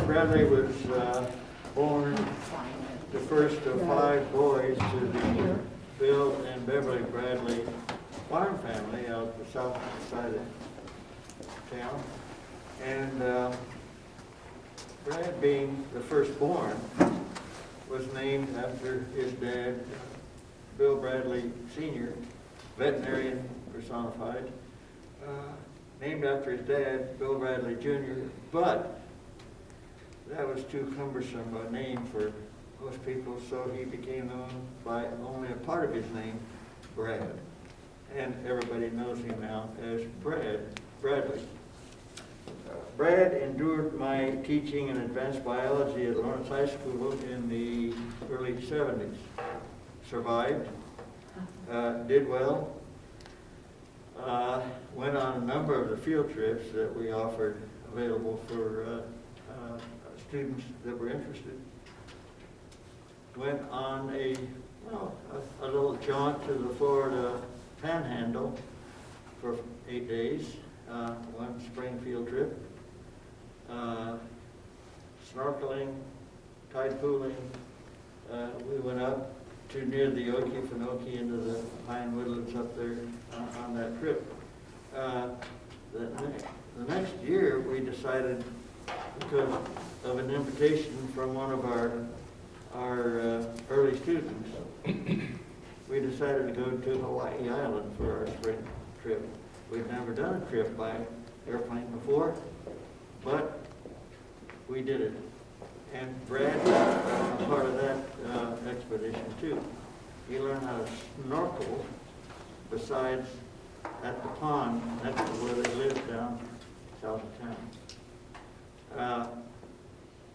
Bradley was born the first of 5 boys to the Bill and Beverly Bradley farm family out the south side of town. And Brad, being the firstborn, was named after his dad, Bill Bradley Sr., veterinarian personified, named after his dad, Bill Bradley Jr., but that was too cumbersome a name for most people, so he became known by only a part of his name, Brad. And everybody knows him now as Bradley. Brad endured my teaching in advanced biology at Lawrence High School in the early 70s. Survived, did well, went on a number of the field trips that we offered available for students that were interested. Went on a little jaunt to the Florida Panhandle for 8 days, one spring field trip, snorkeling, tide pooling. We went up to near the Okefenokee into the pine woodlands up there on that trip. The next year we decided, because of an invitation from one of our early students, we decided to go to Hawaii Island for our spring trip. We'd never done a trip by airplane before, but we did it. And Brad was part of that expedition too. He learned how to snorkel besides at the pond next to where they lived down south of town.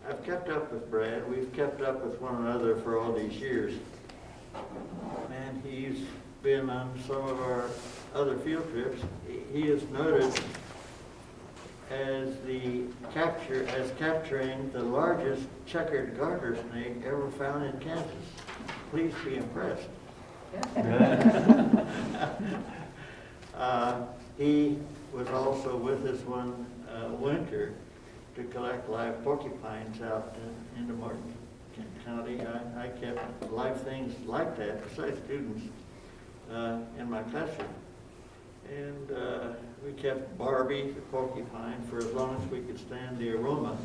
I've kept up with Brad. We've kept up with one another for all these years. And he's been on some of our other field trips. He is noted as capturing the largest checkered garter snake ever found in Kansas. Please be impressed. He was also with us one winter to collect live porcupines out into Martin County. I kept live things like that, besides students, in my classroom. And we kept Barbie, the porcupine, for as long as we could stand the aroma.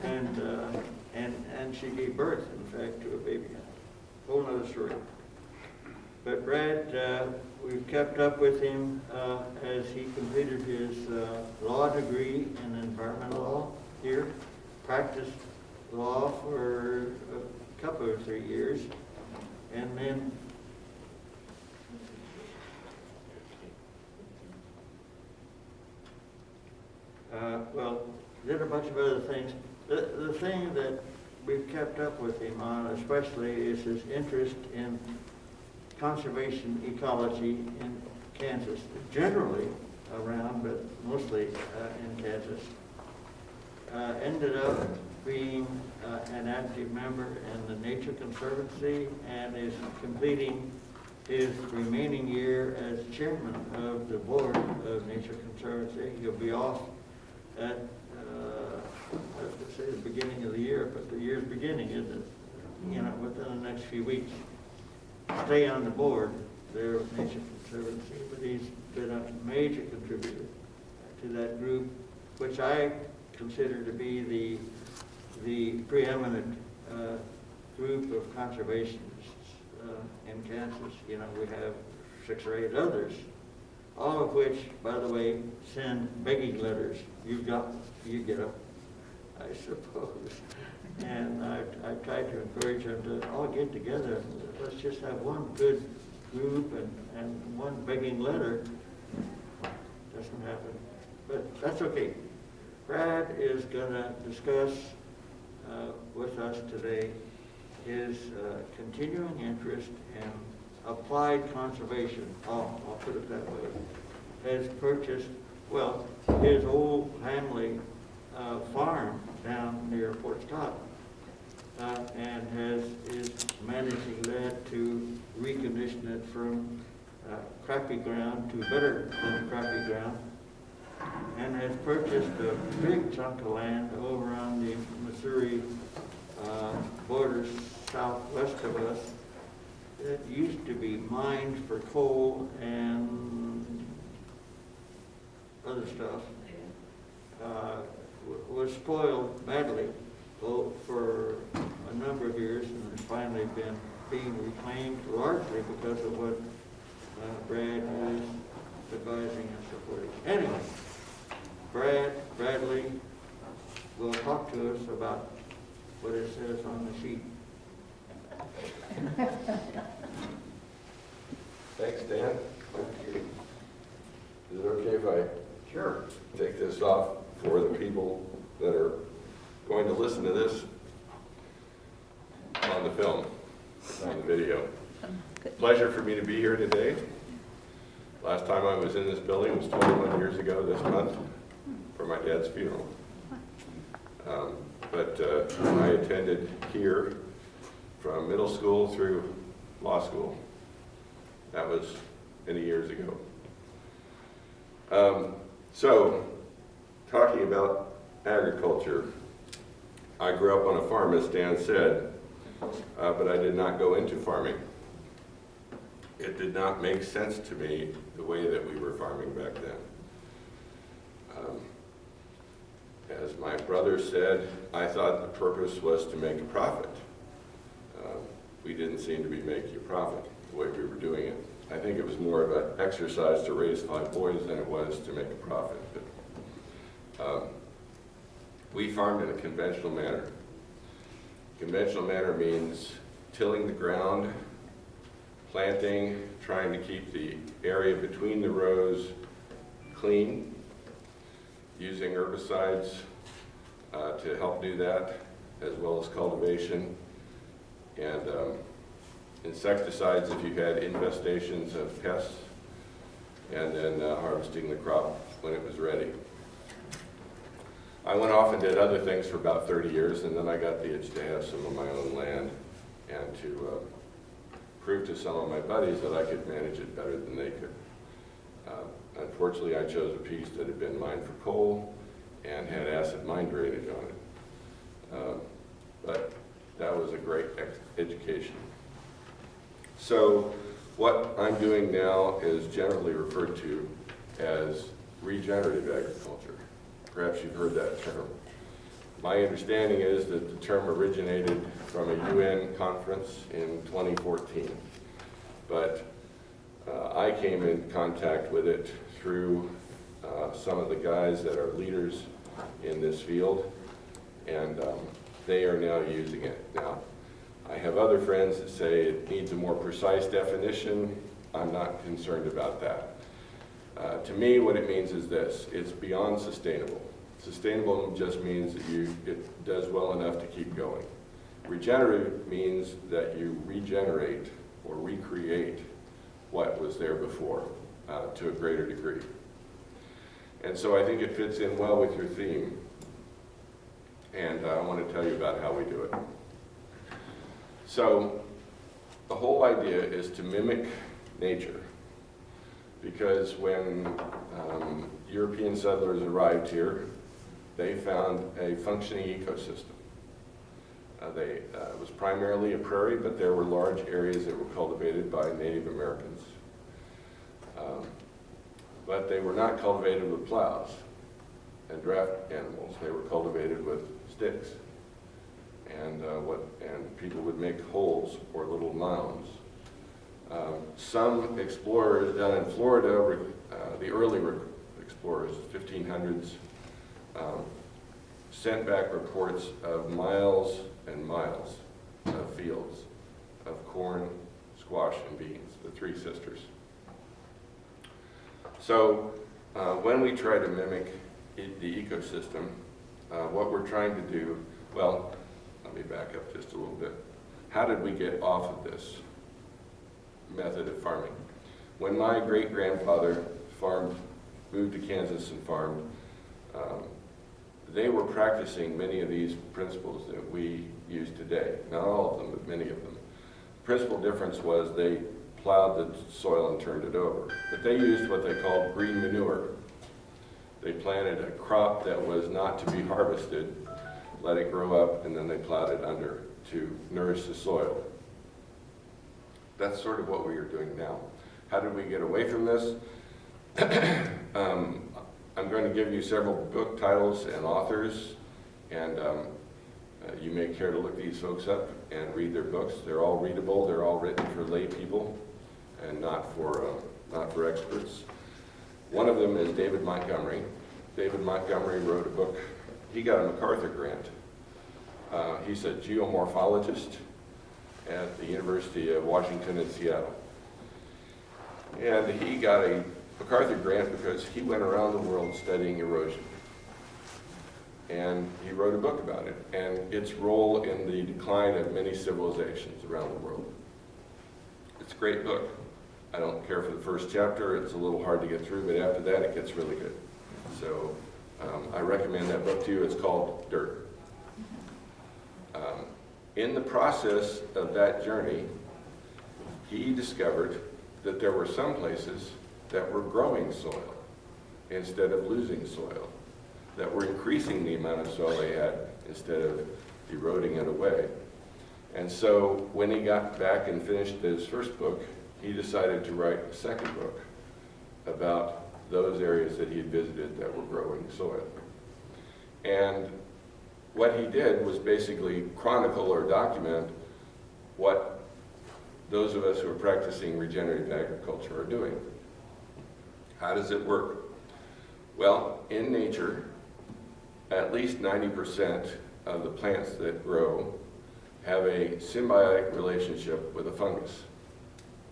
And she gave birth, in fact, to a baby. Whole other story. But Brad, we've kept up with him as he completed his law degree in environmental law here, practiced law for a couple or 3 years, and then did a bunch of other things. The thing that we've kept up with him on especially is his interest in conservation ecology in Kansas, generally around, but mostly in Kansas. Ended up being an active member in the Nature Conservancy and is completing his remaining year as chairman of the board of Nature Conservancy. He'll be off at, I was going to say the beginning of the year, but the year's beginning, isn't it? Within the next few weeks. Stay on the board there with Nature Conservancy, but he's been a major contributor to that group, which I consider to be the preeminent group of conservationists in Kansas. We have 6 or 8 others, all of which, by the way, send begging letters. You get them, I suppose. And I've tried to encourage them to all get together. Let's just have one good group and one begging letter. Doesn't happen, but that's okay. Brad is going to discuss with us today his continuing interest in applied conservation. I'll put it that way. Has purchased, his old family farm down near Fort Scott, and is managing that to recondition it from crappy ground to better than crappy ground, and has purchased a big chunk of land over on the infamous Missouri borders southwest of us that used to be mined for coal and other stuff was spoiled badly for a number of years, and has finally been being reclaimed largely because of what Brad is advising and supporting. Anyway, Bradley will talk to us about what it says on the sheet. Thanks, Dan. Is it okay if I Sure. take this off for the people that are going to listen to this on the film, on the video? Pleasure for me to be here today. Last time I was in this building was 21 years ago this month for my dad's funeral. But I attended here from middle school through law school. That was many years ago. So, talking about agriculture, I grew up on a farm, as Dan said, but I did not go into farming. It did not make sense to me the way that we were farming back then. As my brother said, I thought the purpose was to make a profit. We didn't seem to be making a profit the way we were doing it. I think it was more of an exercise to raise 5 boys than it was to make a profit. But, we farmed in a conventional manner. Conventional manner means tilling the ground, planting, trying to keep the area between the rows clean, using herbicides to help do that, as well as cultivation, and insecticides if you had infestations of pests, and then harvesting the crop when it was ready. I went off and did other things for about 30 years, and then I got the itch to have some of my own land and to prove to some of my buddies that I could manage it better than they could. Unfortunately, I chose a piece that had been mined for coal and had acid mine drainage on it. But that was a great education. So what I'm doing now is generally referred to as regenerative agriculture. Perhaps you've heard that term. My understanding is that the term originated from a UN conference in 2014. But I came in contact with it through some of the guys that are leaders in this field, and they are now using it. Now, I have other friends that say it needs a more precise definition. I'm not concerned about that. To me, what it means is this: it's beyond sustainable. Sustainable just means that it does well enough to keep going. Regenerative means that you regenerate or recreate what was there before to a greater degree. And so I think it fits in well with your theme. And I want to tell you about how we do it. So the whole idea is to mimic nature. Because when European settlers arrived here, they found a functioning ecosystem. It was primarily a prairie, but there were large areas that were cultivated by Native Americans. But they were not cultivated with plows and draft animals. They were cultivated with sticks. And people would make holes or little mounds. Some explorers down in Florida, the early explorers, 1500s, sent back reports of miles and miles of fields of corn, squash, and beans, the 3 sisters. So when we try to mimic the ecosystem, what we're trying to do, well, let me back up just a little bit. How did we get off of this method of farming? When my great-grandfather moved to Kansas and farmed, they were practicing many of these principles that we use today. Not all of them, but many of them. The principal difference was they plowed the soil and turned it over. But they used what they called green manure. They planted a crop that was not to be harvested let it grow up, and then they plowed it under to nourish the soil. That's sort of what we are doing now. How did we get away from this? I'm going to give you several book titles and authors, and you may care to look these folks up and read their books. They're all readable. They're all written for lay people and not for experts. One of them is David Montgomery. David Montgomery wrote a book. He got a MacArthur grant. He's a geomorphologist at the University of Washington in Seattle. And he got a MacArthur grant because he went around the world studying erosion. And he wrote a book about it and its role in the decline of many civilizations around the world. It's a great book. I don't care for the first chapter. It's a little hard to get through, but after that it gets really good. So I recommend that book to you. It's called Dirt. In the process of that journey, he discovered that there were some places that were growing soil instead of losing soil, that were increasing the amount of soil they had instead of eroding it away. And so when he got back and finished his first book, he decided to write a second book about those areas that he had visited that were growing soil. And what he did was basically chronicle or document what those of us who are practicing regenerative agriculture are doing. How does it work? Well, in nature, at least 90% of the plants that grow have a symbiotic relationship with a fungus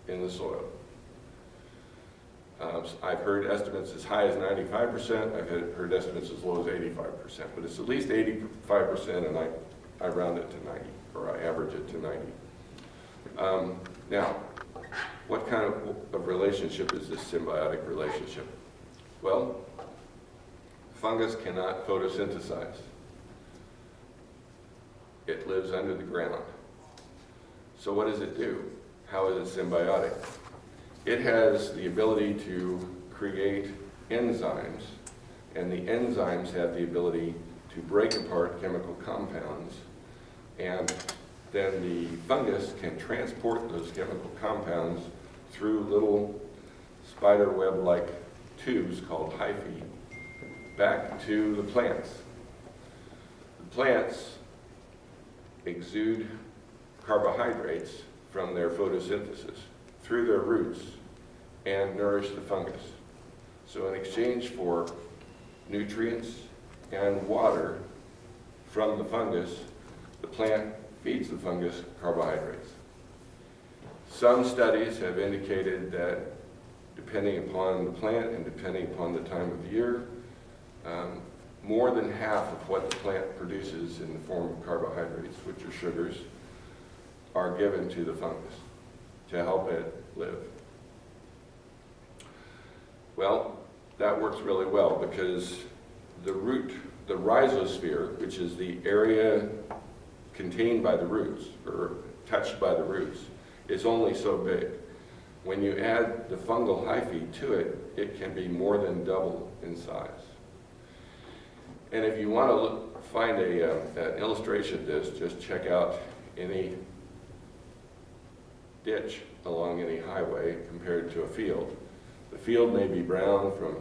in the soil. I've heard estimates as high as 95%, I've heard estimates as low as 85%, but it's at least 85%, and I round it to 90, or I average it to 90. Now, what kind of relationship is this symbiotic relationship? Well, fungus cannot photosynthesize. It lives under the ground. So what does it do? How is it symbiotic? It has the ability to create enzymes, and the enzymes have the ability to break apart chemical compounds, and then the fungus can transport those chemical compounds through little spider web-like tubes called hyphae back to the plants. The plants exude carbohydrates from their photosynthesis through their roots and nourish the fungus. So in exchange for nutrients and water from the fungus, the plant feeds the fungus carbohydrates. Some studies have indicated that depending upon the plant and depending upon the time of the year, more than half of what the plant produces in the form of carbohydrates, which are sugars, are given to the fungus to help it live. Well, that works really well because the root, the rhizosphere, which is the area contained by the roots or touched by the roots, is only so big. When you add the fungal hyphae to it, it can be more than double in size. And if you want to find an illustration of this, just check out any ditch along any highway compared to a field. The field may be brown from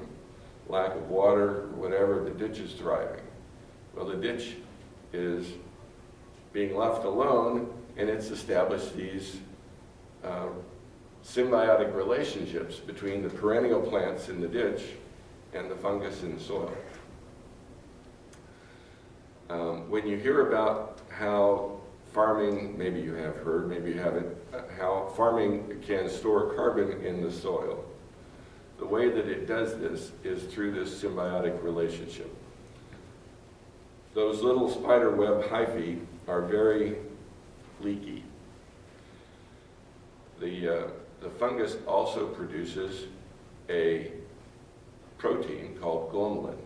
lack of water or whatever, the ditch is thriving. Well, the ditch is being left alone, and it's established these symbiotic relationships between the perennial plants in the ditch and the fungus in the soil. When you hear about how farming, maybe you have heard, maybe you haven't, how farming can store carbon in the soil, the way that it does this is through this symbiotic relationship. Those little spider web hyphae are very leaky. The fungus also produces a protein called glomalin.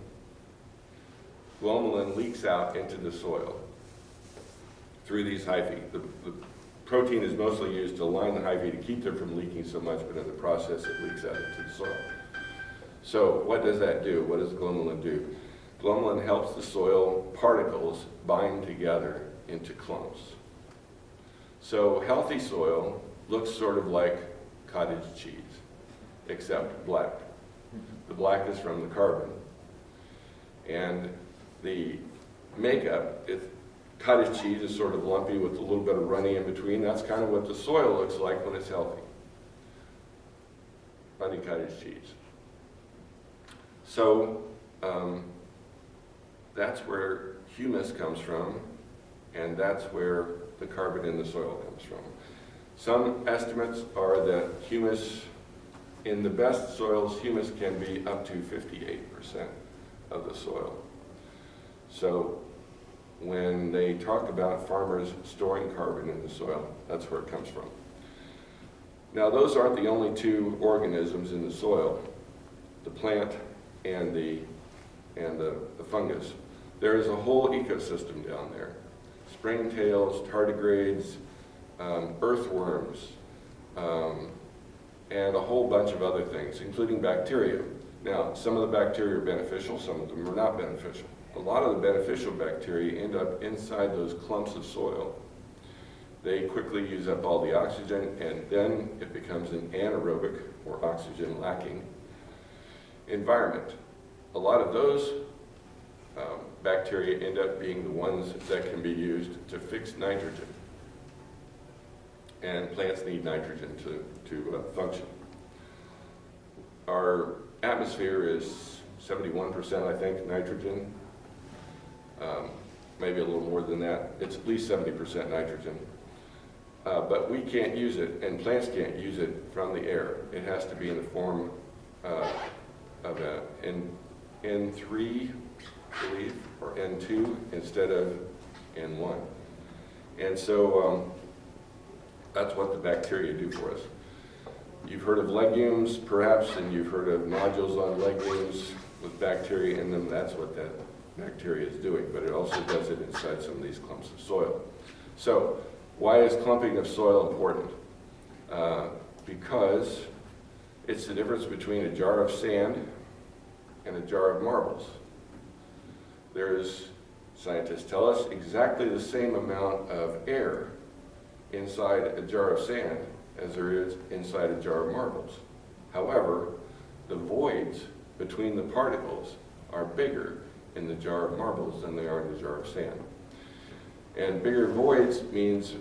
Glomalin leaks out into the soil through these hyphae. The protein is mostly used to line the hyphae to keep them from leaking so much, but in the process it leaks out into the soil. So what does that do? What does glomalin do? Glumlin helps the soil particles bind together into clumps. So healthy soil looks sort of like cottage cheese, except black. The black is from the carbon. And the makeup, cottage cheese is sort of lumpy with a little bit of runny in between. That's kind of what the soil looks like when it's healthy. Runny cottage cheese. So that's where humus comes from, and that's where the carbon in the soil comes from. Some estimates are that humus, in the best soils, humus can be up to 58% of the soil. So when they talk about farmers storing carbon in the soil, that's where it comes from. Now, those aren't the only two organisms in the soil, the plant and the fungus. There is a whole ecosystem down there. Springtails, tardigrades, earthworms, and a whole bunch of other things, including bacteria. Now, some of the bacteria are beneficial, some of them are not beneficial. A lot of the beneficial bacteria end up inside those clumps of soil. They quickly use up all the oxygen, and then it becomes an anaerobic, or oxygen-lacking, environment. A lot of those bacteria end up being the ones that can be used to fix nitrogen. And plants need nitrogen to function. Our atmosphere is 71%, I think, nitrogen. Maybe a little more than that. It's at least 70% nitrogen. But we can't use it, and plants can't use it from the air. It has to be in the form of N3, I believe, or N2 instead of N1. And so that's what the bacteria do for us. You've heard of legumes, perhaps, and you've heard of nodules on legumes with bacteria in them. That's what that bacteria is doing, but it also does it inside some of these clumps of soil. So why is clumping of soil important? Because it's the difference between a jar of sand and a jar of marbles. There's, scientists tell us, exactly the same amount of air inside a jar of sand as there is inside a jar of marbles. However, the voids between the particles are bigger in the jar of marbles than they are in the jar of sand. And bigger voids means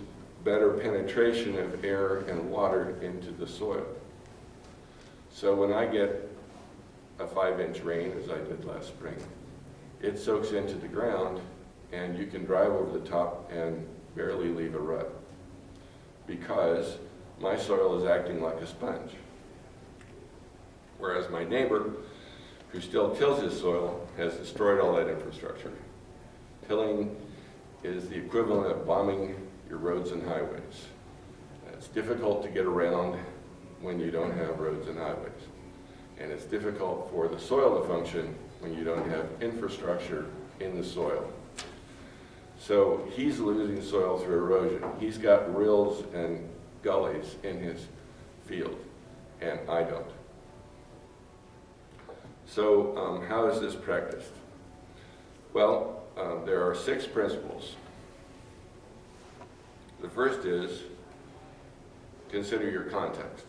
better penetration of air and water into the soil. So when I get a 5-inch rain, as I did last spring, it soaks into the ground, and you can drive over the top and barely leave a rut, because my soil is acting like a sponge. Whereas my neighbor, who still tills his soil, has destroyed all that infrastructure. Tilling is the equivalent of bombing your roads and highways. It's difficult to get around when you don't have roads and highways. And it's difficult for the soil to function when you don't have infrastructure in the soil. So he's losing soil through erosion. He's got rills and gullies in his field, and I don't. So how is this practiced? Well, there are 6 principles. The first is consider your context.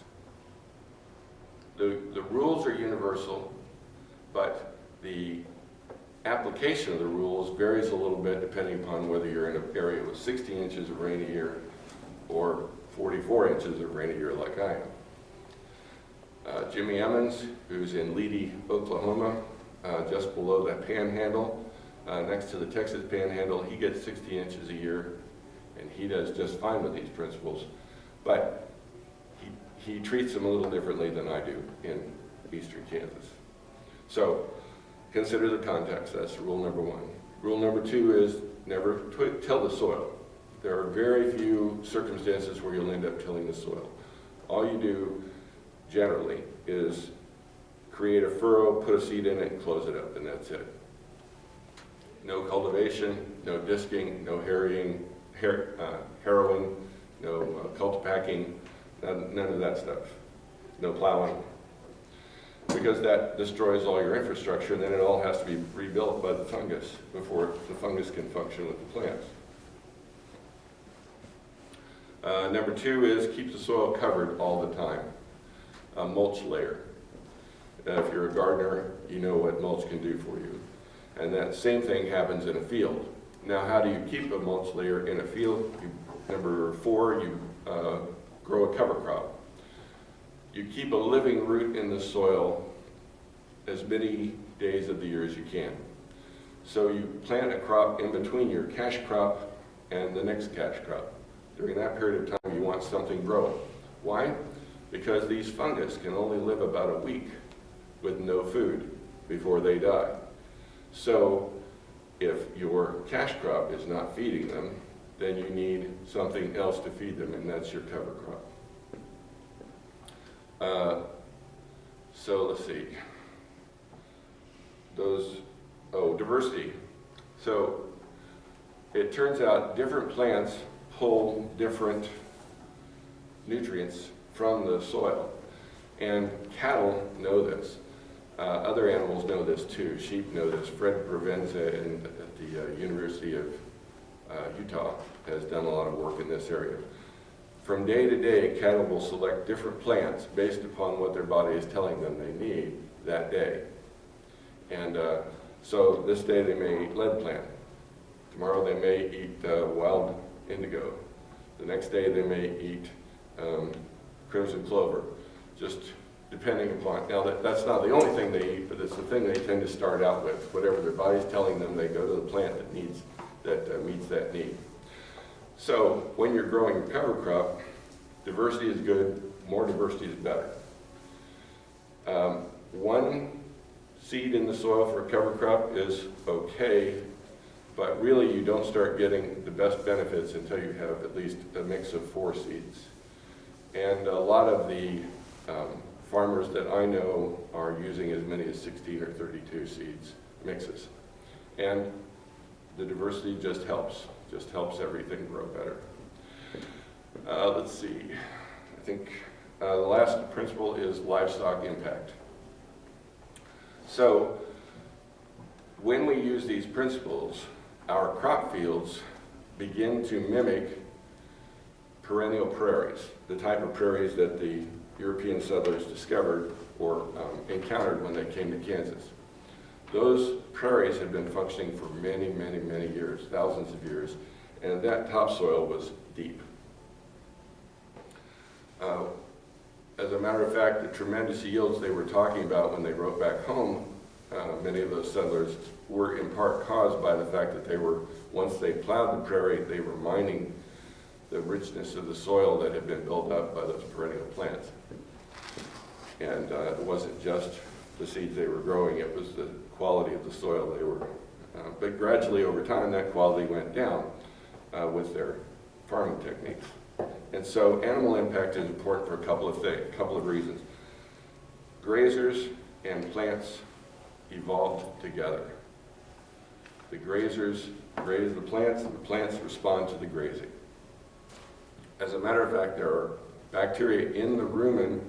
The rules are universal, but the application of the rules varies a little bit depending upon whether you're in an area with 16 inches of rain a year or 44 inches of rain a year like I am. Jimmy Emmons, who's in Leedy, Oklahoma, just below that panhandle, next to the Texas panhandle, he gets 60 inches a year, and he does just fine with these principles, but he treats them a little differently than I do in eastern Kansas. So consider the context. That's rule number 1. Rule number 2 is never till the soil. There are very few circumstances where you'll end up tilling the soil. All you do generally is create a furrow, put a seed in it, and close it up, and that's it. No cultivation, no disking, no harrowing, no cultipacking, none of that stuff. No plowing. because that destroys all your infrastructure, and then it all has to be rebuilt by the fungus before the fungus can function with the plants. Number 2 is keep the soil covered all the time. A mulch layer. If you're a gardener, you know what mulch can do for you. And that same thing happens in a field. Now, how do you keep a mulch layer in a field? Number 4, you grow a cover crop. You keep a living root in the soil as many days of the year as you can. So you plant a crop in between your cash crop and the next cash crop. During that period of time, you want something growing. Why? Because these fungus can only live about a week with no food before they die. So if your cash crop is not feeding them, then you need something else to feed them, and that's your cover crop. So let's see. Diversity. So it turns out different plants pull different nutrients from the soil. And cattle know this. Other animals know this too. Sheep know this. Fred Provenza at the University of Utah has done a lot of work in this area. From day to day, cattle will select different plants based upon what their body is telling them they need that day. And so this day they may eat lead plant. Tomorrow they may eat wild indigo. The next day they may eat crimson clover. Just depending upon, now that's not the only thing they eat, but it's the thing they tend to start out with. Whatever their body's telling them, they go to the plant that meets that need. So when you're growing a cover crop, diversity is good, more diversity is better. One seed in the soil for a cover crop is okay, but really you don't start getting the best benefits until you have at least a mix of 4 seeds. And a lot of the farmers that I know are using as many as 16 or 32 seeds mixes. And the diversity just helps everything grow better. Let's see, I think the last principle is livestock impact. So when we use these principles, our crop fields begin to mimic perennial prairies, the type of prairies that the European settlers discovered or encountered when they came to Kansas. Those prairies had been functioning for many, many, many years, thousands of years, and that topsoil was deep. As a matter of fact, the tremendous yields they were talking about when they wrote back home, many of those settlers, were in part caused by the fact that they were, once they plowed the prairie, they were mining the richness of the soil that had been built up by those perennial plants. And it wasn't just the seeds they were growing, it was the quality of the soil they were. But gradually over time, that quality went down with their farming techniques. And so animal impact is important for a couple of reasons. Grazers and plants evolved together. The grazers graze the plants respond to the grazing. As a matter of fact, there are bacteria in the rumen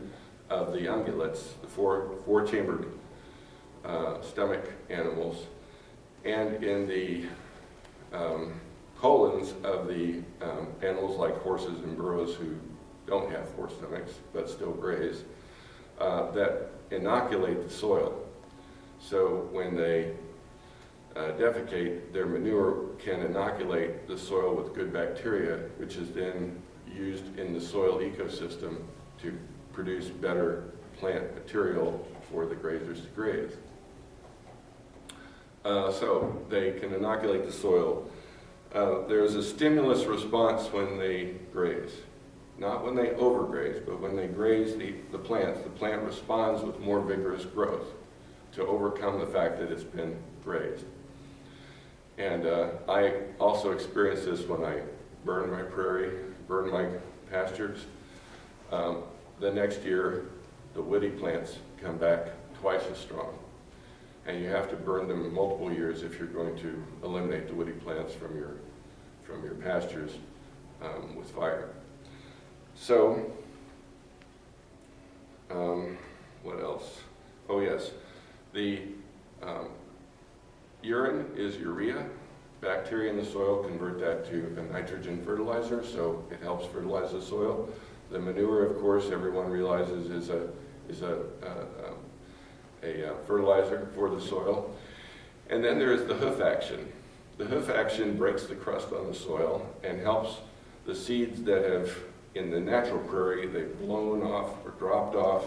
of the ungulates, the four-chambered stomach animals, and in the colons of the animals like horses and burros who don't have 4 stomachs but still graze, that inoculate the soil. So when they defecate, their manure can inoculate the soil with good bacteria, which is then used in the soil ecosystem to produce better plant material for the grazers to graze. So they can inoculate the soil. There's a stimulus response when they graze. Not when they overgraze, but when they graze the plant responds with more vigorous growth to overcome the fact that it's been grazed. And I also experienced this when I burned my prairie, burned my pastures. The next year, the woody plants come back twice as strong. And you have to burn them multiple years if you're going to eliminate the woody plants from your pastures with fire. So, what else? Oh yes, the urine is urea. Bacteria in the soil convert that to a nitrogen fertilizer, so it helps fertilize the soil. The manure, of course, everyone realizes is a fertilizer for the soil. And then there is the hoof action. The hoof action breaks the crust on the soil and helps the seeds that have, in the natural prairie, they've blown off or dropped off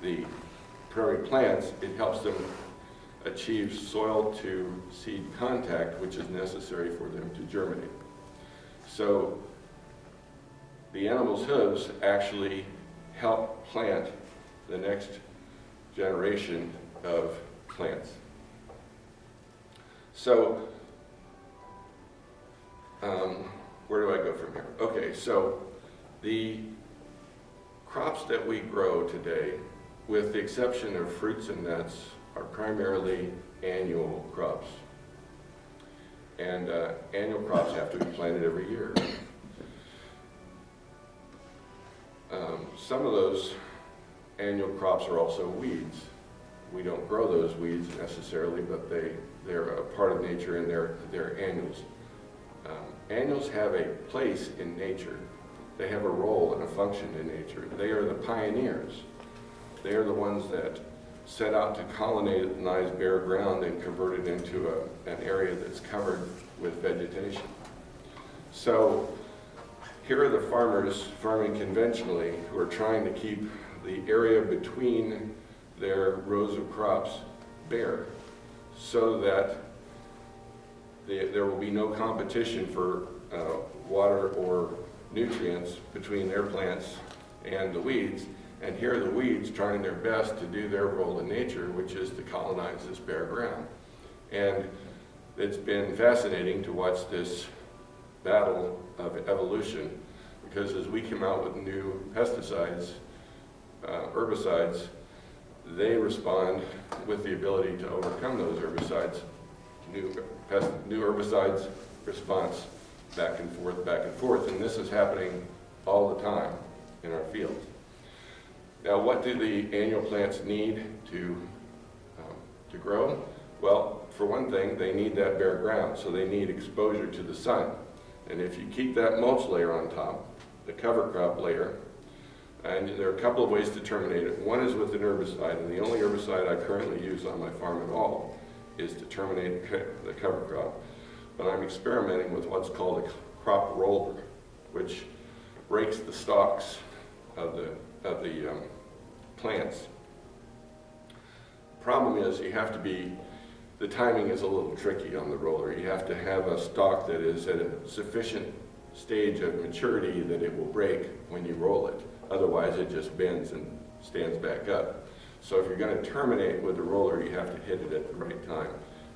the prairie plants. It helps them achieve soil to seed contact, which is necessary for them to germinate. So the animal's hooves actually help plant the next generation of plants. So where do I go from here? Okay, so the crops that we grow today, with the exception of fruits and nuts, are primarily annual crops. And annual crops have to be planted every year. Some of those annual crops are also weeds. We don't grow those weeds necessarily, but they're a part of nature and they're annuals. Annuals have a place in nature. They have a role and a function in nature. They are the pioneers. They are the ones that set out to colonize bare ground and convert it into an area that's covered with vegetation. So here are the farmers farming conventionally who are trying to keep the area between their rows of crops bare so that there will be no competition for water or nutrients between their plants and the weeds. And here are the weeds trying their best to do their role in nature, which is to colonize this bare ground. And it's been fascinating to watch this battle of evolution, because as we come out with new pesticides, herbicides, they respond with the ability to overcome those herbicides. New herbicides response back and forth, and this is happening all the time in our fields. Now, what do the annual plants need to grow? Well, for one thing, they need that bare ground, so they need exposure to the sun. And if you keep that mulch layer on top, the cover crop layer, and there are a couple of ways to terminate it. One is with an herbicide, and the only herbicide I currently use on my farm at all is to terminate the cover crop. But I'm experimenting with what's called a crop roller, which breaks the stalks of the plants. Problem is, the timing is a little tricky on the roller. You have to have a stalk that is at a sufficient stage of maturity that it will break when you roll it. Otherwise, it just bends and stands back up. So if you're going to terminate with the roller, you have to hit it at the right time.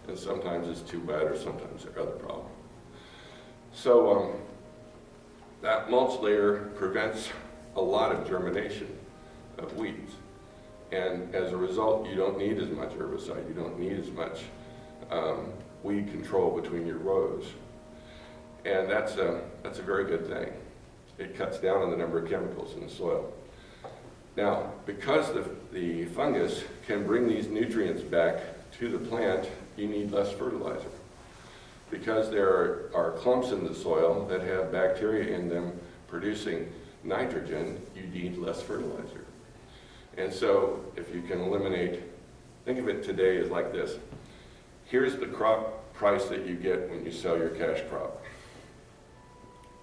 And sometimes it's too bad, or sometimes there are other problems. So that mulch layer prevents a lot of germination of weeds. And as a result, you don't need as much herbicide. You don't need as much weed control between your rows. And that's a very good thing. It cuts down on the number of chemicals in the soil. Now, because the fungus can bring these nutrients back to the plant, you need less fertilizer. Because there are clumps in the soil that have bacteria in them producing nitrogen, you need less fertilizer. And so if you can eliminate, think of it today as like this. Here's the crop price that you get when you sell your cash crop.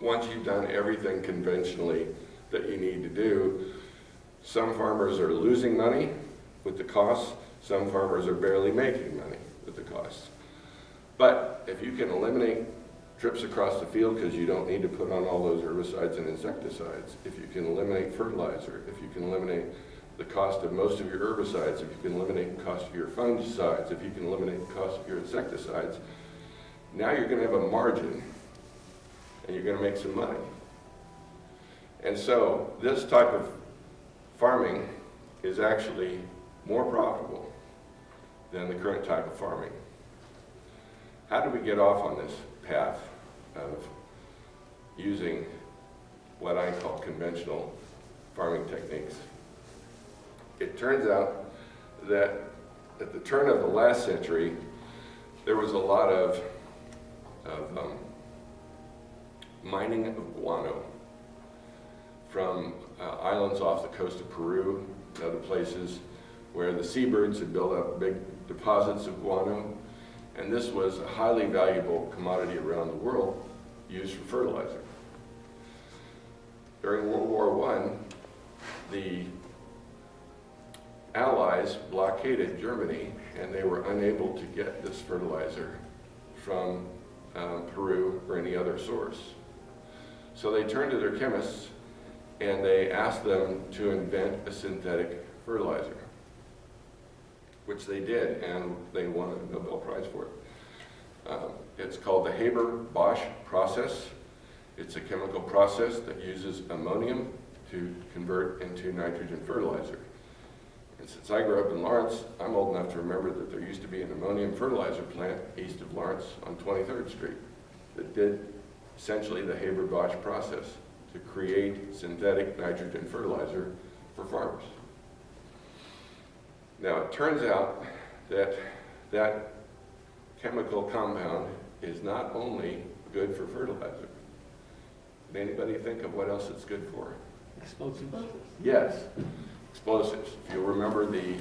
Once you've done everything conventionally that you need to do, some farmers are losing money with the costs, some farmers are barely making money with the costs. But if you can eliminate trips across the field because you don't need to put on all those herbicides and insecticides, if you can eliminate fertilizer, if you can eliminate the cost of most of your herbicides, if you can eliminate the cost of your fungicides, if you can eliminate the cost of your insecticides, now you're going to have a margin and you're going to make some money. And so this type of farming is actually more profitable than the current type of farming. How do we get off on this path of using what I call conventional farming techniques? It turns out that at the turn of the last century, there was a lot of mining of guano from islands off the coast of Peru and other places where the seabirds had built up big deposits of guano, and this was a highly valuable commodity around the world used for fertilizer. During World War I, the Allies blockaded Germany, and they were unable to get this fertilizer from Peru or any other source. So they turned to their chemists and they asked them to invent a synthetic fertilizer, which they did, and they won a Nobel Prize for it. It's called the Haber-Bosch process. It's a chemical process that uses ammonium to convert into nitrogen fertilizer. And since I grew up in Lawrence, I'm old enough to remember that there used to be an ammonium fertilizer plant east of Lawrence on 23rd Street that did essentially the Haber-Bosch process to create synthetic nitrogen fertilizer for farmers. Now, it turns out that that chemical compound is not only good for fertilizer. Did anybody think of what else it's good for? Explosives. Yes, explosives. If you remember the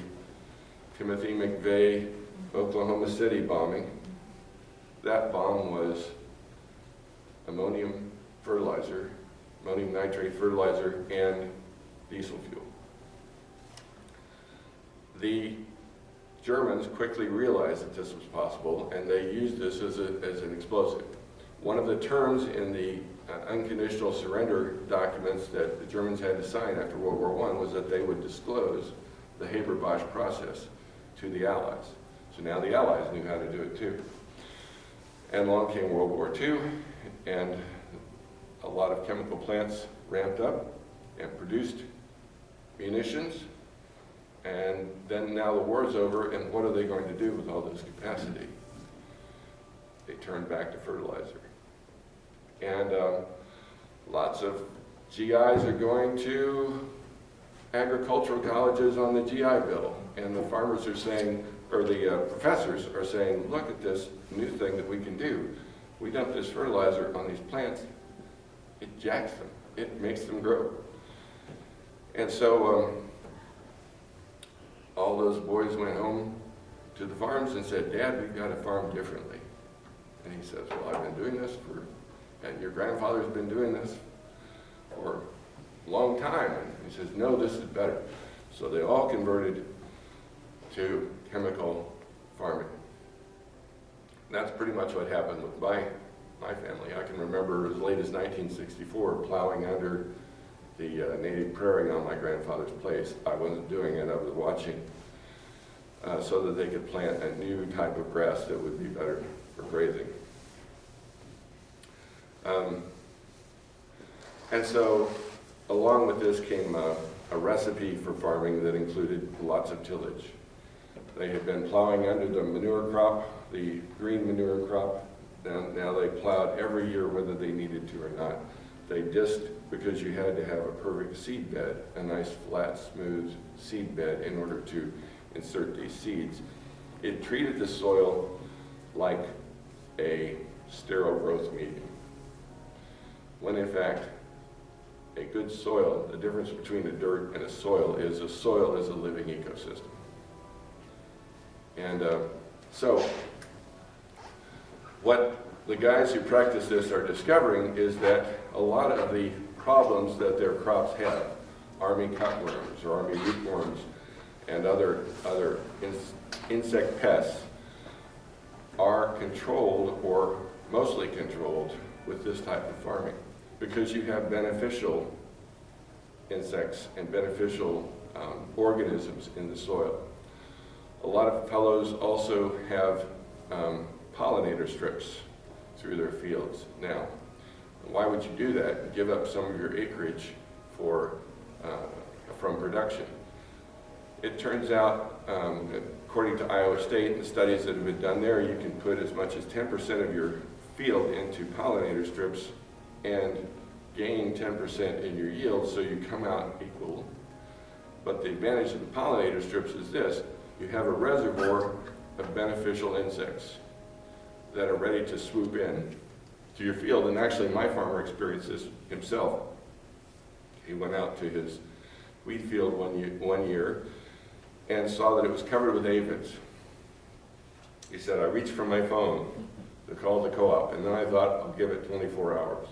Timothy McVeigh Oklahoma City bombing, that bomb was ammonium fertilizer, ammonium nitrate fertilizer, and diesel fuel. The Germans quickly realized that this was possible, and they used this as an explosive. One of the terms in the unconditional surrender documents that the Germans had to sign after World War I was that they would disclose the Haber-Bosch process to the Allies. So now the Allies knew how to do it too. And along came World War II, and a lot of chemical plants ramped up and produced munitions. And then now the war's over, and what are they going to do with all this capacity? They turned back to fertilizer. And lots of GIs are going to agricultural colleges on the GI Bill. And the farmers are saying, or the professors are saying, look at this new thing that we can do. We dump this fertilizer on these plants, it jacks them, it makes them grow. And so all those boys went home to the farms and said, Dad, we've got to farm differently. And he says, well, I've been doing this and your grandfather's been doing this for a long time. And he says, no, this is better. So they all converted to chemical farming. And that's pretty much what happened with my family. I can remember as late as 1964 plowing under the native prairie on my grandfather's place. I wasn't doing it, I was watching so that they could plant a new type of grass that would be better for grazing. And so along with this came a recipe for farming that included lots of tillage. They had been plowing under the manure crop, the green manure crop. Now they plowed every year whether they needed to or not. They disked because you had to have a perfect seed bed, a nice flat, smooth seed bed in order to insert these seeds. It treated the soil like a sterile growth medium, when in fact a good soil, the difference between a dirt and a soil is a living ecosystem. And so what the guys who practice this are discovering is that a lot of the problems that their crops have, army cutworms or army rootworms and other insect pests, are controlled or mostly controlled with this type of farming, because you have beneficial insects and beneficial organisms in the soil. A lot of fellows also have pollinator strips through their fields. Now, why would you do that? Give up some of your acreage from production. It turns out, according to Iowa State and the studies that have been done there, you can put as much as 10% of your field into pollinator strips and gain 10% in your yield, so you come out equal. But the advantage of the pollinator strips is this: you have a reservoir of beneficial insects that are ready to swoop in to your field. And actually, my farmer experienced this himself. He went out to his wheat field one year and saw that it was covered with aphids. He said, I reached for my phone to call the co-op, and then I thought, I'll give it 24 hours.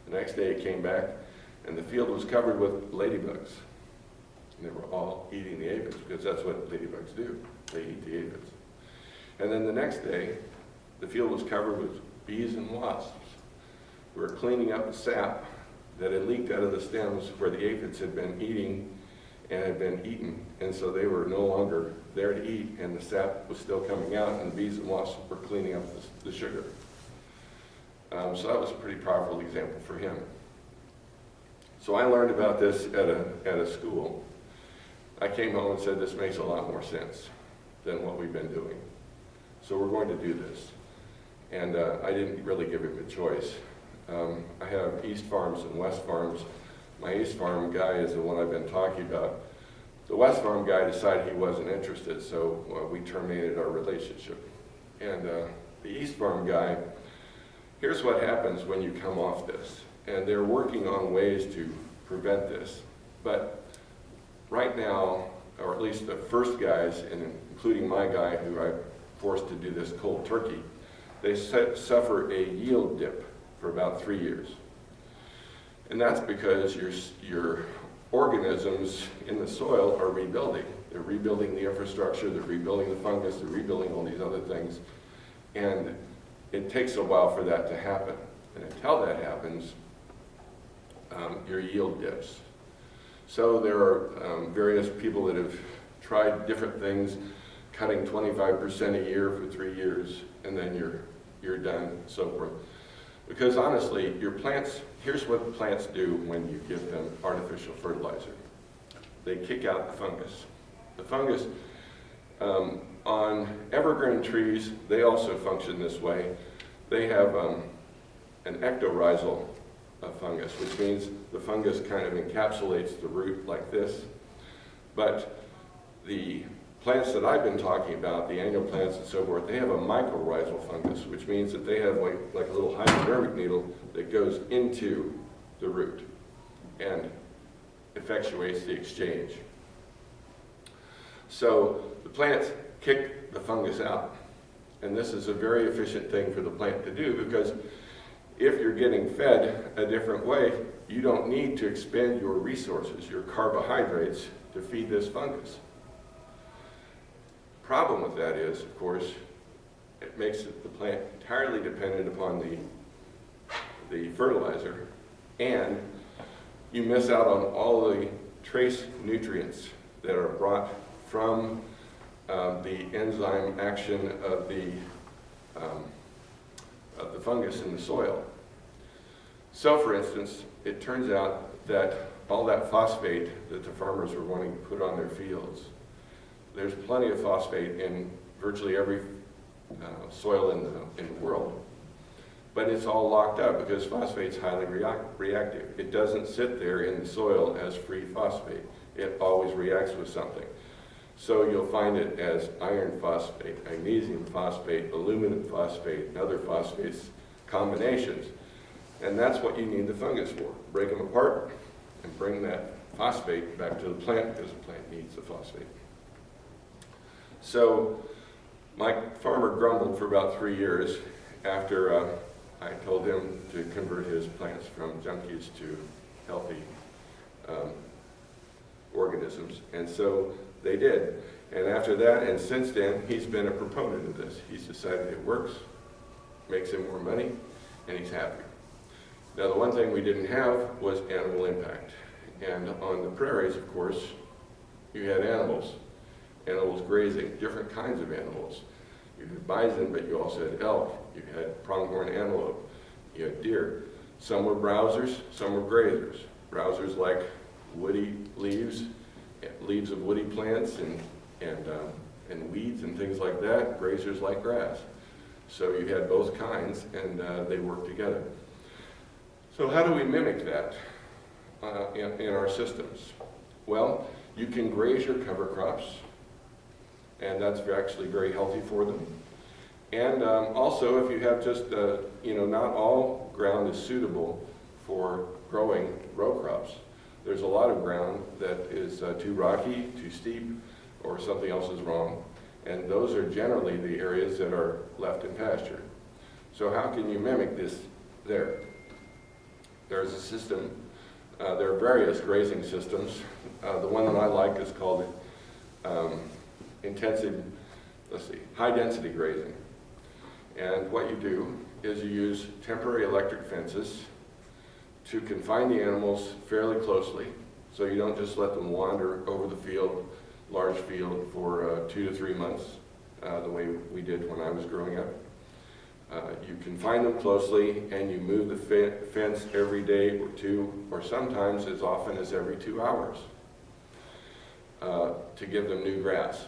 The next day he came back, and the field was covered with ladybugs. And they were all eating the aphids, because that's what ladybugs do. They eat the aphids. And then the next day, the field was covered with bees and wasps who were cleaning up the sap that had leaked out of the stems where the aphids had been eating and had been eaten. And so they were no longer there to eat, and the sap was still coming out, and the bees and wasps were cleaning up the sugar. So that was a pretty powerful example for him. So I learned about this at a school. I came home and said, this makes a lot more sense than what we've been doing. So we're going to do this. And I didn't really give him a choice. I have East Farms and West Farms. My East Farm guy is the one I've been talking about. The West Farm guy decided he wasn't interested, so we terminated our relationship. And the East Farm guy, here's what happens when you come off this. And they're working on ways to prevent this. But right now, or at least the first guys, and including my guy who I forced to do this cold turkey, they suffer a yield dip for about 3 years. And that's because your organisms in the soil are rebuilding. They're rebuilding the infrastructure, they're rebuilding the fungus, they're rebuilding all these other things. And it takes a while for that to happen. And until that happens, your yield dips. So there are various people that have tried different things, cutting 25% a year for 3 years, and then you're done, and so forth. Because honestly, your plants, here's what plants do when you give them artificial fertilizer. They kick out the fungus. The fungus, on evergreen trees, they also function this way. They have an ectorhizal fungus, which means the fungus kind of encapsulates the root like this. But the plants that I've been talking about, the annual plants and so forth, they have a mycorrhizal fungus, which means that they have like a little hypodermic needle that goes into the root and effectuates the exchange. So the plants kick the fungus out. And this is a very efficient thing for the plant to do, because if you're getting fed a different way, you don't need to expend your resources, your carbohydrates, to feed this fungus. Problem with that is, of course, it makes the plant entirely dependent upon the fertilizer, and you miss out on all the trace nutrients that are brought from the enzyme action of the fungus in the soil. So, for instance, it turns out that all that phosphate that the farmers were wanting to put on their fields, there's plenty of phosphate in virtually every soil in the world, but it's all locked up because phosphate's highly reactive. It doesn't sit there in the soil as free phosphate. It always reacts with something. So you'll find it as iron phosphate, magnesium phosphate, aluminum phosphate, and other phosphates combinations. And that's what you need the fungus for. Break them apart and bring that phosphate back to the plant, because the plant needs the phosphate. So my farmer grumbled for about 3 years after I told him to convert his plants from junkies to healthy organisms. And so they did. And after that, and since then, he's been a proponent of this. He's decided it works, makes him more money, and he's happy. Now, the one thing we didn't have was animal impact. And on the prairies, of course, you had animals grazing, different kinds of animals. You had bison, but you also had elk. You had pronghorn antelope. You had deer. Some were browsers, some were grazers. Browsers like woody leaves of woody plants and weeds and things like that. Grazers like grass. So you had both kinds, and they worked together. So how do we mimic that in our systems? Well, you can graze your cover crops and that's actually very healthy for them. And also, if you have just, not all ground is suitable for growing row crops. There's a lot of ground that is too rocky, too steep, or something else is wrong. And those are generally the areas that are left in pasture. So how can you mimic this there? There's a system, there are various grazing systems. The one that I like is called high density grazing. And what you do is you use temporary electric fences to confine the animals fairly closely, so you don't just let them wander over the field, large field, for 2 to 3 months, the way we did when I was growing up. You confine them closely, and you move the fence every day or two, or sometimes as often as every 2 hours, to give them new grass.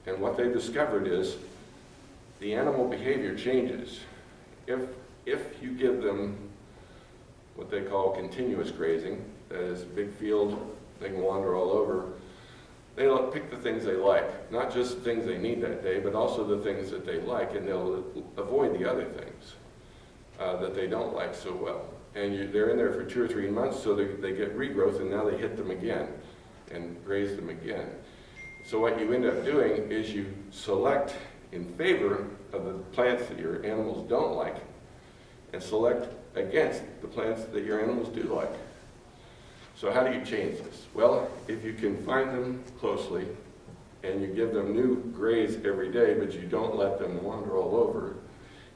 And what they've discovered is the animal behavior changes. If you give them what they call continuous grazing, that is, big field, they can wander all over, they'll pick the things they like, not just the things they need that day, but also the things that they like, and they'll avoid the other things that they don't like so well. And they're in there for 2 or 3 months, so they get regrowth, and now they hit them again and graze them again. So what you end up doing is you select in favor of the plants that your animals don't like, and select against the plants that your animals do like. So how do you change this? Well, if you confine them closely and you give them new graze every day, but you don't let them wander all over,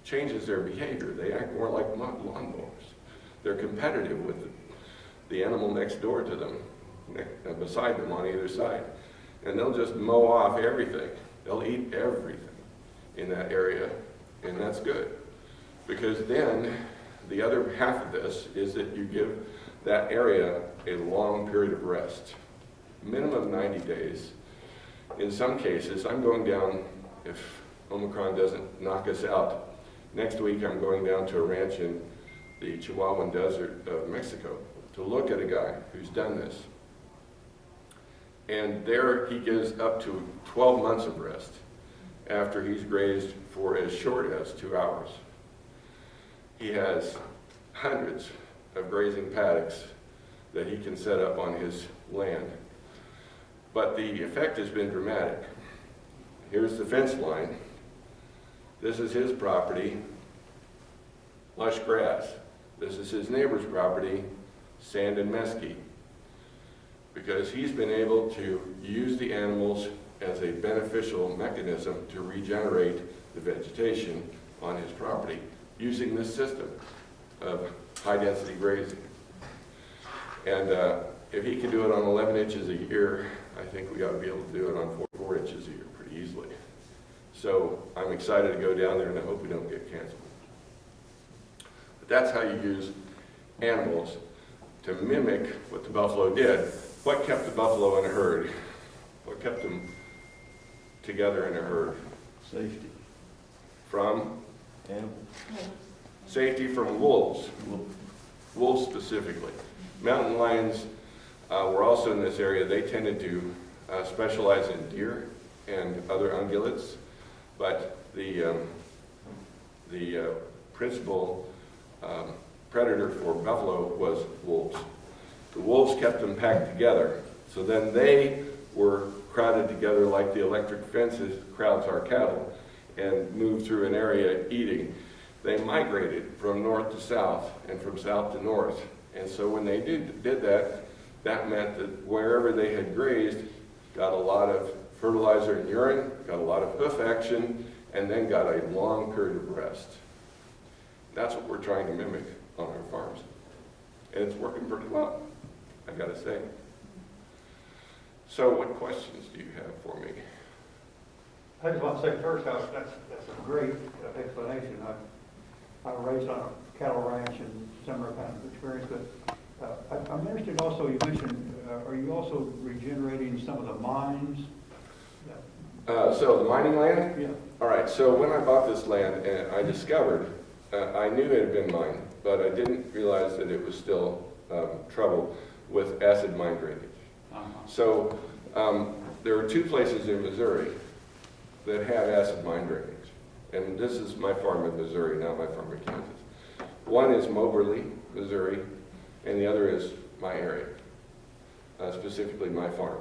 changes their behavior. They act more like lawnmowers. They're competitive with the animal next door to them, beside them on either side. And they'll just mow off everything. They'll eat everything in that area, and that's good. Because then the other half of this is that you give that area a long period of rest, minimum 90 days. In some cases, I'm going down, if Omicron doesn't knock us out, next week I'm going down to a ranch in the Chihuahuan Desert of Mexico to look at a guy who's done this. And there he gives up to 12 months of rest after he's grazed for as short as 2 hours. He has hundreds of grazing paddocks that he can set up on his land. But the effect has been dramatic. Here's the fence line. This is his property, lush grass. This is his neighbor's property, sand and mesquite. Because he's been able to use the animals as a beneficial mechanism to regenerate the vegetation on his property using this system of high-density grazing. And if he can do it on 11 inches a year, I think we ought to be able to do it on 4 inches a year pretty easily. So I'm excited to go down there, and I hope we don't get canceled. But that's how you use animals to mimic what the buffalo did. What kept the buffalo in a herd? What kept them together in a herd? Safety. From? Animals. Safety from wolves. Wolves specifically. Mountain lions were also in this area. They tended to specialize in deer and other ungulates, but the principal predator for buffalo was wolves. The wolves kept them packed together, so then they were crowded together like the electric fences crowds our cattle and moved through an area eating. They migrated from north to south and from south to north. And so when they did that, that meant that wherever they had grazed, got a lot of fertilizer and urine, got a lot of hoof action, and then got a long period of rest. That's what we're trying to mimic on our farms. And it's working pretty well, I gotta say. So what questions do you have for me? I just want to say first, that's a great explanation. I was raised on a cattle ranch and similar kind of experience, but I'm interested also, you mentioned, are you also regenerating some of the mines? So the mining land? Yeah. All right, so when I bought this land, I discovered, I knew it had been mined, but I didn't realize that it was still troubled with acid mine drainage. Uh-huh. So there were 2 places in Missouri that have acid mine drainage. And this is my farm in Missouri, not my farm in Kansas. One is Moberly, Missouri, and the other is my area, specifically my farm.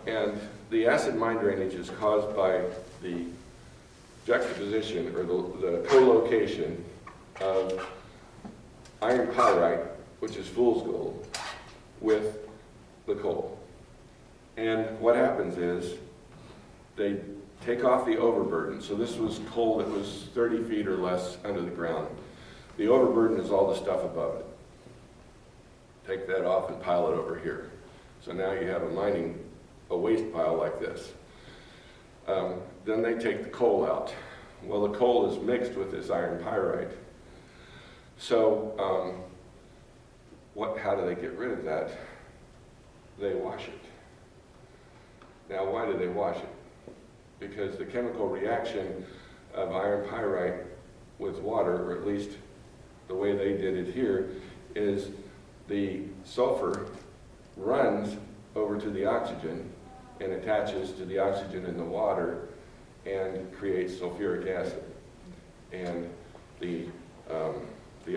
And the acid mine drainage is caused by the juxtaposition or the co-location of iron pyrite, which is fool's gold, with the coal. And what happens is they take off the overburden. So this was coal that was 30 feet or less under the ground. The overburden is all the stuff above it. Take that off and pile it over here. So now you have a waste pile like this. Then they take the coal out. Well, the coal is mixed with this iron pyrite. So how do they get rid of that? They wash it. Now, why do they wash it? Because the chemical reaction of iron pyrite with water, or at least the way they did it here, is the sulfur runs over to the oxygen and attaches to the oxygen in the water and creates sulfuric acid. And the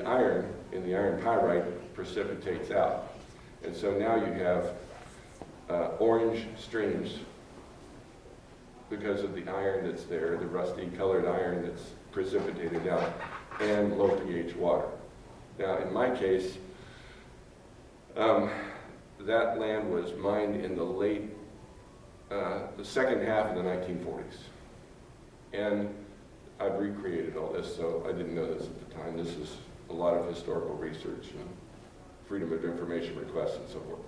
iron in the iron pyrite precipitates out. And so now you have orange streams because of the iron that's there, the rusty colored iron that's precipitated out, and low pH water. Now, in my case, that land was mined in the second half of the 1940s. And I've recreated all this, so I didn't know this at the time. This is a lot of historical research and Freedom of Information requests and so forth.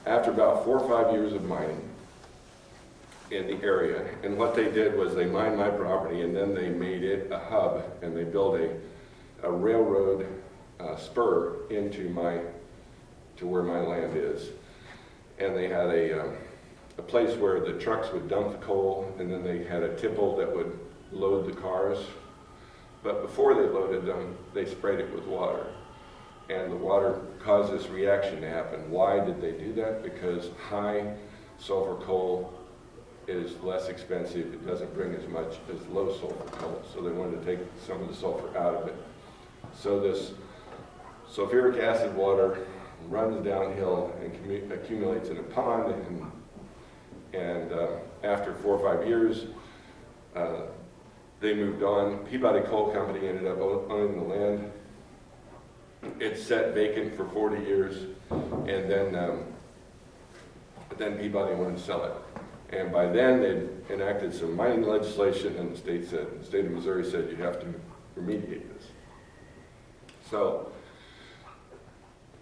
After about 4 or 5 years of mining in the area, and what they did was they mined my property and then they made it a hub, and they built a railroad spur into where my land is. And they had a place where the trucks would dump the coal, and then they had a tipple that would load the cars. But before they loaded them, they sprayed it with water. And the water caused this reaction to happen. Why did they do that? Because high sulfur coal is less expensive. It doesn't bring as much as low sulfur coal. So they wanted to take some of the sulfur out of it. So this sulfuric acid water runs downhill and accumulates in a pond, and after 4 or 5 years, they moved on. Peabody Coal Company ended up owning the land. It sat vacant for 40 years, and then Peabody wanted to sell it. And by then, they'd enacted some mining legislation, and the state of Missouri said you have to remediate this. So,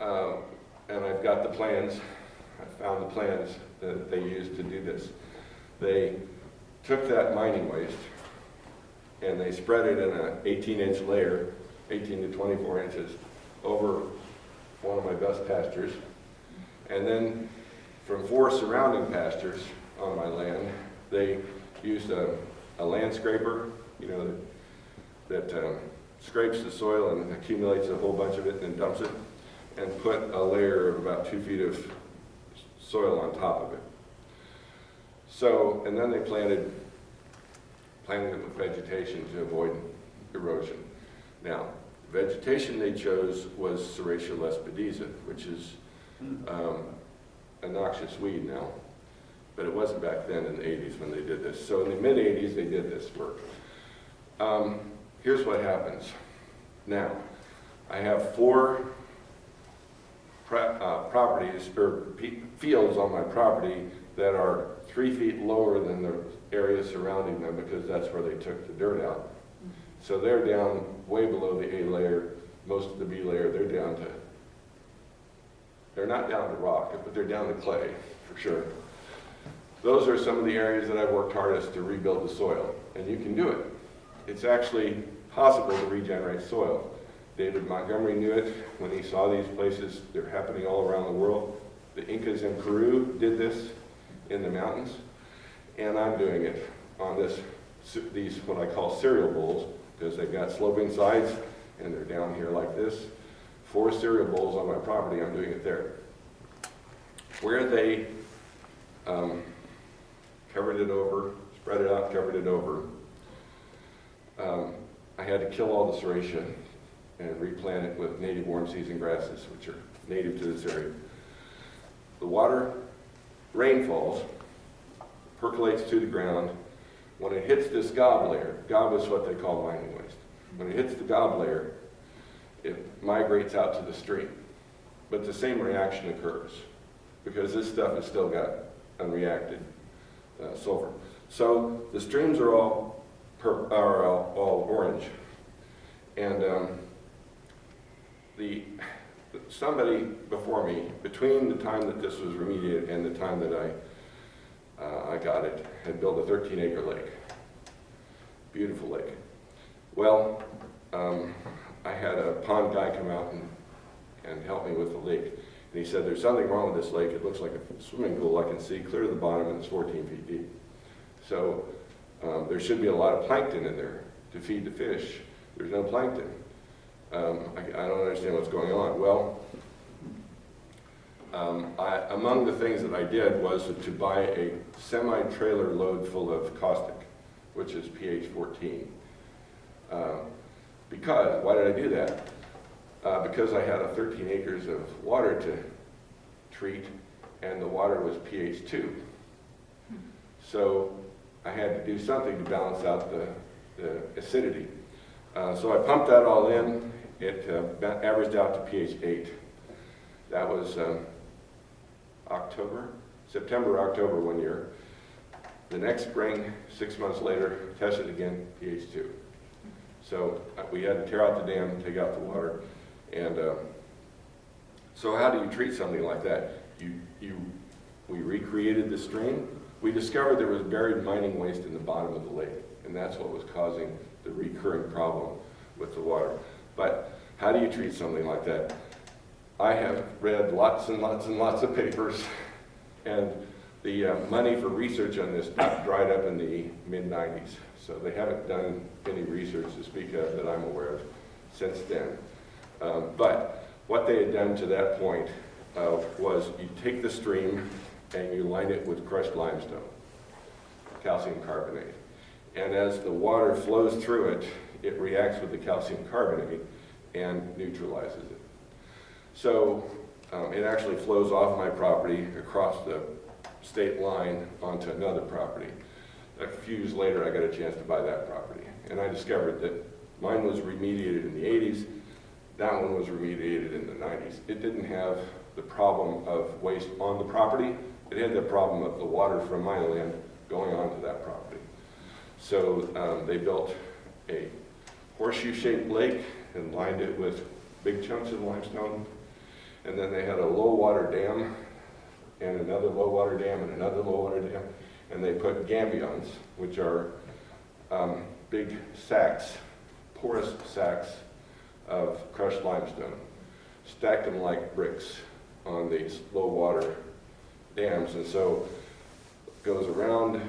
and I've got the plans. I found the plans that they used to do this. They took that mining waste and they spread it in an 18-inch layer, 18 to 24 inches, over one of my best pastures. And then from 4 surrounding pastures on my land, they used a land scraper, that scrapes the soil and accumulates a whole bunch of it and dumps it, and put a layer of about 2 feet of soil on top of it. So, and then they planted it with vegetation to avoid erosion. Now, the vegetation they chose was Serratia lespedeza, which is a noxious weed now, but it wasn't back then in the 80s when they did this. So in the mid-80s, they did this work. Here's what happens. Now, I have 4 properties or fields on my property that are 3 feet lower than the area surrounding them, because that's where they took the dirt out. So they're down way below the A layer, most of the B layer, they're not down to rock, but they're down to clay, for sure. Those are some of the areas that I've worked hardest to rebuild the soil, and you can do it. It's actually possible to regenerate soil. David Montgomery knew it when he saw these places. They're happening all around the world. The Incas in Peru did this in the mountains, and I'm doing it on these what I call cereal bowls, because they've got sloping sides and they're down here like this. 4 cereal bowls on my property, I'm doing it there. Where they covered it over, spread it out, covered it over. I had to kill all the serratia and replant it with native warm season grasses, which are native to this area. The water, rain falls, percolates to the ground. When it hits this gob layer, gob is what they call mining waste. When it hits the gob layer, it migrates out to the stream. But the same reaction occurs because this stuff has still got unreacted sulfur. So the streams are all orange, and somebody before me, between the time that this was remediated and the time that I got it, had built a 13-acre lake, beautiful lake. Well, I had a pond guy come out and help me with the lake, and he said, "There's something wrong with this lake. It looks like a swimming pool. I can see clear to the bottom, and it's 14 feet deep. So there should be a lot of plankton in there to feed the fish. There's no plankton. I don't understand what's going on." Well, among the things that I did was to buy a semi-trailer load full of caustic, which is pH 14. Because, why did I do that? Because I had 13 acres of water to treat, and the water was pH 2. So I had to do something to balance out the acidity. So I pumped that all in. It averaged out to pH 8. That was September, October one year. The next spring, 6 months later, tested again, pH 2. So we had to tear out the dam, take out the water, and so how do you treat something like that? We recreated the stream. We discovered there was buried mining waste in the bottom of the lake, and that's what was causing the recurring problem with the water. But how do you treat something like that? I have read lots and lots and lots of papers, and the money for research on this dried up in the mid-90s. So they haven't done any research to speak of that I'm aware of since then. But what they had done to that point was you take the stream and you line it with crushed limestone, calcium carbonate. And as the water flows through it, it reacts with the calcium carbonate and neutralizes it. So it actually flows off my property across the state line onto another property. A few years later, I got a chance to buy that property. And I discovered that mine was remediated in the 80s, that one was remediated in the 90s. It didn't have the problem of waste on the property. It had the problem of the water from my land going onto that property. So they built a horseshoe-shaped lake and lined it with big chunks of limestone. And then they had a low-water dam and another low-water dam and another low-water dam. And they put gabions, which are big sacks, porous sacks of crushed limestone, stacked them like bricks on these low-water dams. And so it goes around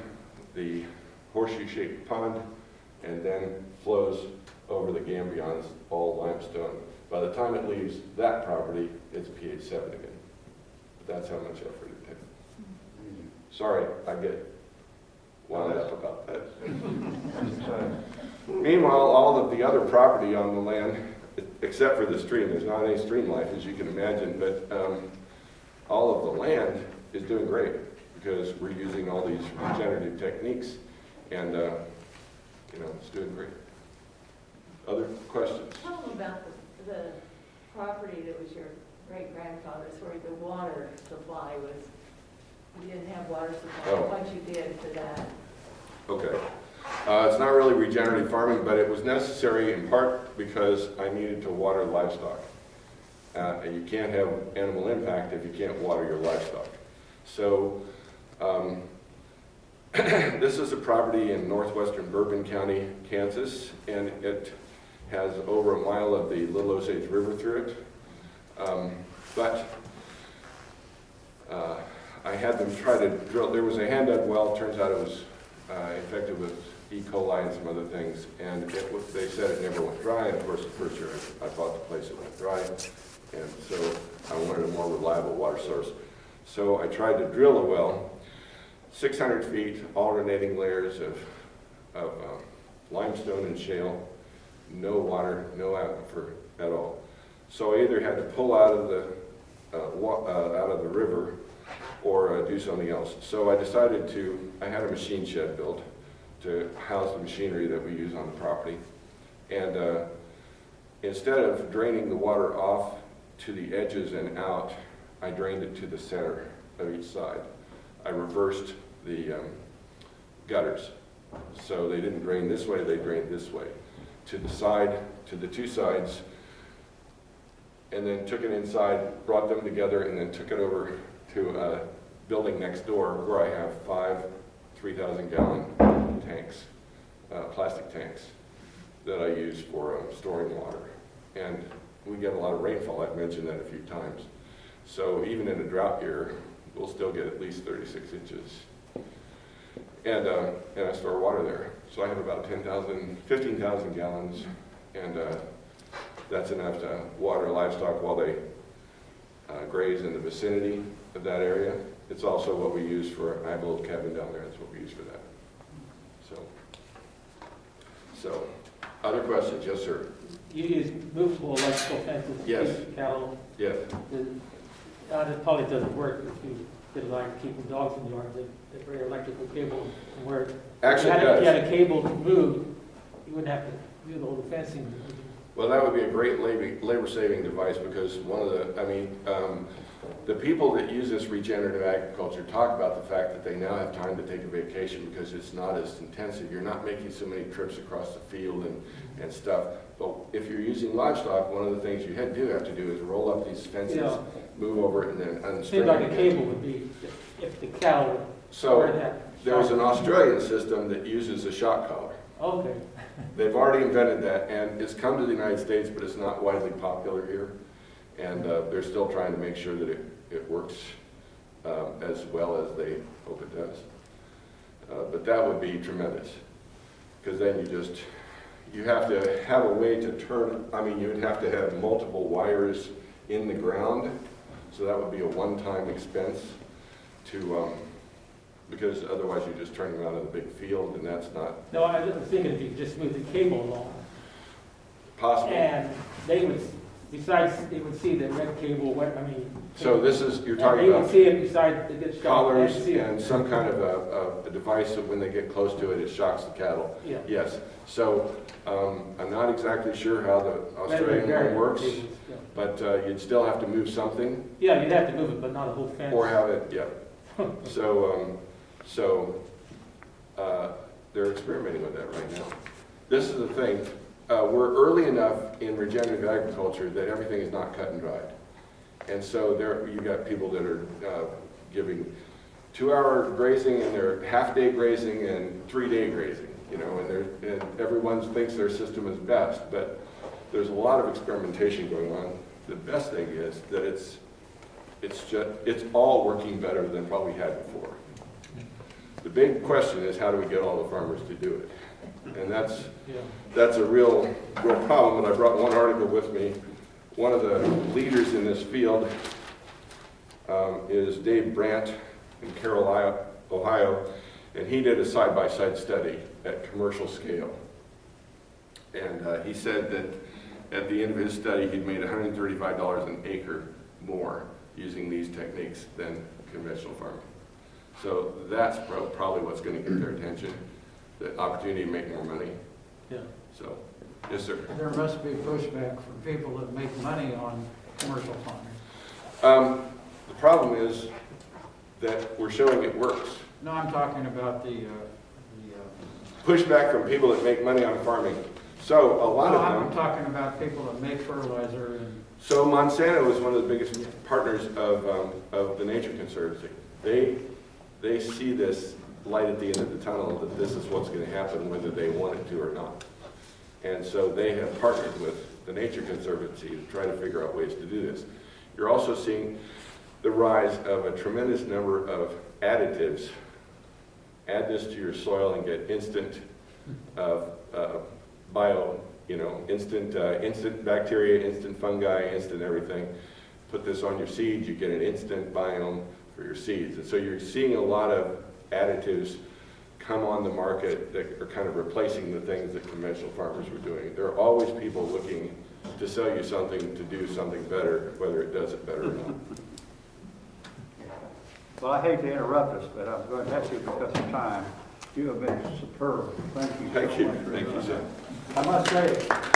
the horseshoe-shaped pond and then flows over the gabions, all limestone. By the time it leaves that property, it's pH 7 again. But that's how much effort it takes. Sorry, I get wound up about that. Meanwhile, all of the other property on the land, except for the stream, there's not any stream life, as you can imagine, but all of the land is doing great because we're using all these regenerative techniques, and it's doing great. Other questions? Tell me about the property that was your great-grandfather's, where the water supply was. You didn't have water supply. Oh. What you did for that? Okay. It's not really regenerative farming, but it was necessary in part because I needed to water livestock. And you can't have animal impact if you can't water your livestock. So this is a property in northwestern Bourbon County, Kansas, and it has over a mile of the Little Osage River through it. But I had them try to drill. There was a hand-dug well. Turns out it was infected with E. coli and some other things, and they said it never went dry. And of course, the first year I bought the place, it went dry, and so I wanted a more reliable water source. So I tried to drill a well. 600 feet, alternating layers of limestone and shale, no water, no aquifer at all. So I either had to pull out of the river or do something else. So I decided I had a machine shed built to house the machinery that we use on the property. And instead of draining the water off to the edges and out, I drained it to the center of each side. I reversed the gutters. So they didn't drain this way, they drained this way. To the side, to the two sides, and then took it inside, brought them together, and then took it over to a building next door where I have 5 3,000-gallon tanks, plastic tanks, that I use for storing water. And we get a lot of rainfall, I've mentioned that a few times. So even in a drought year, we'll still get at least 36 inches. And I store water there. So I have about 15,000 gallons, and that's enough to water livestock while they graze in the vicinity of that area. It's also what we use for, I have a little cabin down there, that's what we use for that. So, other questions? Yes, sir. You use movable electrical fences to Yes. keep cattle. Yes. It probably doesn't work if you did like keeping dogs in the yard. They bring electrical cable and where Actually, it if does. you had a cable to move, you wouldn't have to do the whole fencing. Well, that would be a great labor-saving device because the people that use this regenerative agriculture talk about the fact that they now have time to take a vacation because it's not as intensive. You're not making so many trips across the field and stuff. But if you're using livestock, one of the things you do have to do is roll up these fences, Yeah. move over it, and then unstring Seems like it a again. cable would be if the cattle were So that. there's an Australian system that uses a shock collar. Okay. They've already invented that, and it's come to the United States, but it's not widely popular here. And they're still trying to make sure that it works as well as they hope it does. But that would be tremendous, because then you have to have a way to turn, you would have to have multiple wires in the ground, so that would be a one-time expense because otherwise you're just turning them out in a big field, and that's not No, I was thinking if you could just move the cable along. possible. And they would, besides, they would see the red cable, So you're and talking they would about see it beside the good collars see it. and some kind of a device that when they get close to it, it shocks the cattle. Yeah. Yes. So I'm not exactly sure how the Australian Very one works, cables, yeah. but you'd still have to move something Yeah, you'd have to move it, but not a whole fence. or have it, yeah. So they're experimenting with that right now. This is the thing. We're early enough in regenerative agriculture that everything is not cut and dried. And so you got people that are giving 2-hour grazing and they're half-day grazing and 3-day grazing, and everyone thinks their system is best, but there's a lot of experimentation going on. The best thing is that it's all working better than what we had before. The big question is, how do we get all the farmers to do it? And that's a real problem, and I brought one article with me. One of the leaders in this field is Dave Brandt in Carroll, Ohio, and he did a side-by-side study at commercial scale. And he said that at the end of his study, he'd made $135 an acre more using these techniques than conventional farming. So that's probably what's going to get their attention, the opportunity to make more money. Yeah. So, yes, sir. There must be pushback from people that make money on commercial farming. The problem is that we're showing it works. No, I'm talking about the Pushback from people that make money on farming. So a lot no, of I'm them. talking about people that make fertilizer and, So Monsanto is one of the biggest partners of the Nature Conservancy. They see this light at the end of the tunnel, that this is what's going to happen whether they want it to or not. And so they have partnered with the Nature Conservancy to try to figure out ways to do this. You're also seeing the rise of a tremendous number of additives. Add this to your soil and get instant instant bacteria, instant fungi, instant everything. Put this on your seeds, you get an instant biome for your seeds. And so you're seeing a lot of additives come on the market that are kind of replacing the things that conventional farmers were doing. There are always people looking to sell you something to do something better, whether it does it better or not. Well, I hate to interrupt us, but I'm going to ask you because of time. You have been superb. Thank you so Thank you. much for Thank you, doing sir. that. I must say that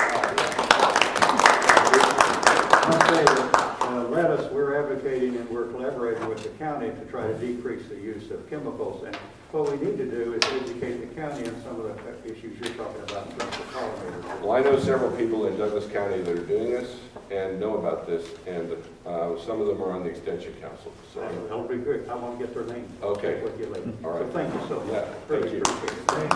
lettuce, we're advocating and we're collaborating with the county to try to decrease the use of chemicals. And what we need to do is educate the county on some of the issues you're talking about in terms of pollinators. Well, I know several people in Douglas County that are doing this and know about this, and some of them are on the Extension Council. So, That'll be good. I want to get their names. Okay. With you later. All right. So thank you so much. Yeah, thank Really you. appreciate it.